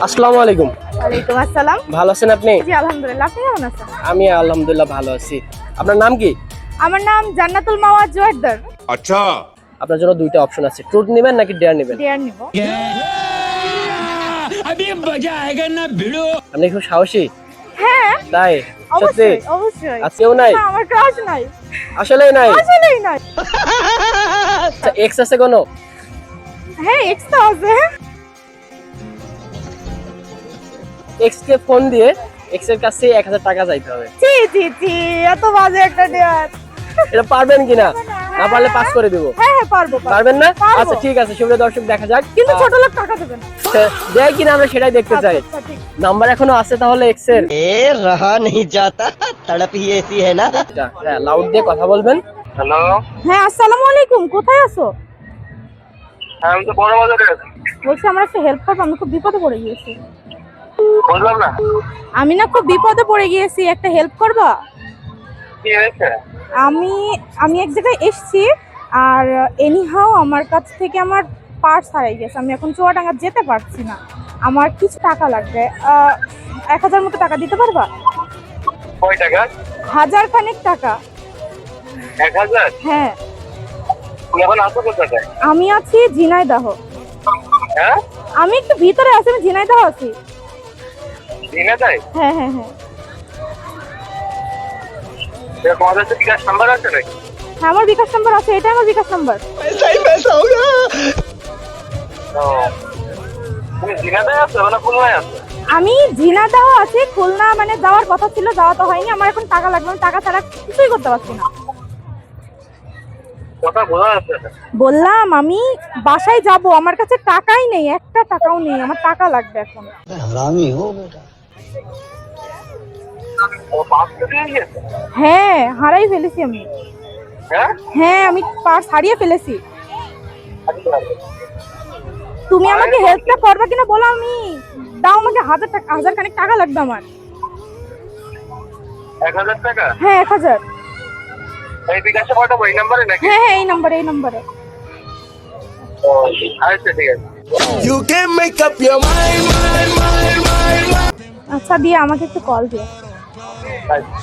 আসসালামু আলাইকুম। ওয়ালাইকুম আসসালাম। ভালো আছেন আপনি? জি আলহামদুলিল্লাহ, আপনি কেমন আছেন? আমি আলহামদুলিল্লাহ ভালো আছি। আপনার নাম কি? আমার নাম জান্নাতুল মাওয়া জোয়ারদার। আচ্ছা, আপনার জন্য দুইটা অপশন আছে, ট্রুথ নেবেন নাকি ডেয়ার নেবেন? ডিয়ার নিব। আপনি খুব সাহসী। হ্যাঁ তাই? সত্যি? অবশ্যই অবশ্যই। আজকেও নাই? না, আমার ক্রাশ নাই, আসলেই নাই? আসলেই নাই। আচ্ছা, এক্স আছে কোনো? হ্যাঁ এক্স তো আছে। এক্স কে ফোন দিয়ে এক্স এর কাছে 1000 টাকা চাইতে হবে। জি জি জি, এত বাজে একটা ডিয়ার। এটা পারবেন কিনা? না পারলে পাস করে দিব। হ্যাঁ হ্যাঁ পারবো পারবো। পারবেন না? পারবো। আচ্ছা ঠিক আছে, সুপ্রিয় দর্শক দেখা যাক। কিন্তু ছোট লোক টাকা দেবে না। দেয় কিনা আমরা সেটাই দেখতে চাই। আচ্ছা, ঠিক। নাম্বার এখনো আছে তাহলে এক্স এর? ए रहा नहीं जाता, तड़प ही ऐसी है ना। হ্যাঁ, লাউড দিয়ে কথা বলবেন। হ্যালো, হ্যাঁ আসসালামু আলাইকুম, কোথায় আছো? হ্যাঁ আমি তো বড় বাজারে আছি। বলছি আমার একটা হেল্প করবে, আমি খুব বিপদে পড়ে গিয়েছি। বুঝলাম না আমি না খুব বিপদে পড়ে গিয়েছি, একটা হেল্প করবা? কি হয়েছে? আমি আমি এক জায়গায় এসেছি, আর এনিহাও আমার কাছ থেকে আমার পার্স হারিয়ে গেছে। আমি এখন চুয়াডাঙ্গা যেতে পারছি না, আমার কিছু টাকা লাগবে। 1000 মতো টাকা দিতে পারবা? কয় টাকা? 1000 খানেক টাকা। 1000? হ্যাঁ তুমি এখন আসো কোথায়? আমি আছি ঝিনাইদহ। হ্যাঁ, আমি একটু ভিতরে আছি, আমি ঝিনাইদহ আছি। দিনে তাই? হ্যাঁ হ্যাঁ হ্যাঁ তোমাদের কাছে বিকাশ নাম্বার আছে নাকি? হ্যাঁ আমার বিকাশ নাম্বার আছে, এটা আমার বিকাশ নাম্বার। ও, তুমি দিনাতে আছো না খুলনায় আছো? আমি ঝিনাইদহ আছি, খুলনা মানে যাওয়ার কথা ছিল, যাওয়া তো হয়নি। আমার এখন টাকা লাগবে, আমি টাকা ছাড়া কিছুই করতে পারছি না। কথা বোঝা যাচ্ছে না। বললাম আমি বাসায় যাব, আমার কাছে টাকাই নেই, একটা টাকাও নেই, আমার টাকা লাগবে এখন। हरामी हो बेटा। ও পাস করে গিয়েছে? হ্যাঁ হারাই ফেলেছি আমি। হ্যাঁ, হ্যাঁ আমি পার্স হারিয়ে ফেলেছি। আচ্ছা, তুমি আমাকে হেল্পটা করবে কিনা বলো, আমি দাও আমাকে 1000 টাকা, 1000 খানেক টাকা লাগবে আমার। 1000 টাকা? হ্যাঁ 1000। এই বিকাশে পাঠাবো এই নাম্বারে নাকি? হ্যাঁ হ্যাঁ এই নম্বরে, এই নম্বরে। ও, আচ্ছা ঠিক আছে। you can make up your mind. আচ্ছা দিয়ে আমাকে একটু কল দিও। আচ্ছা।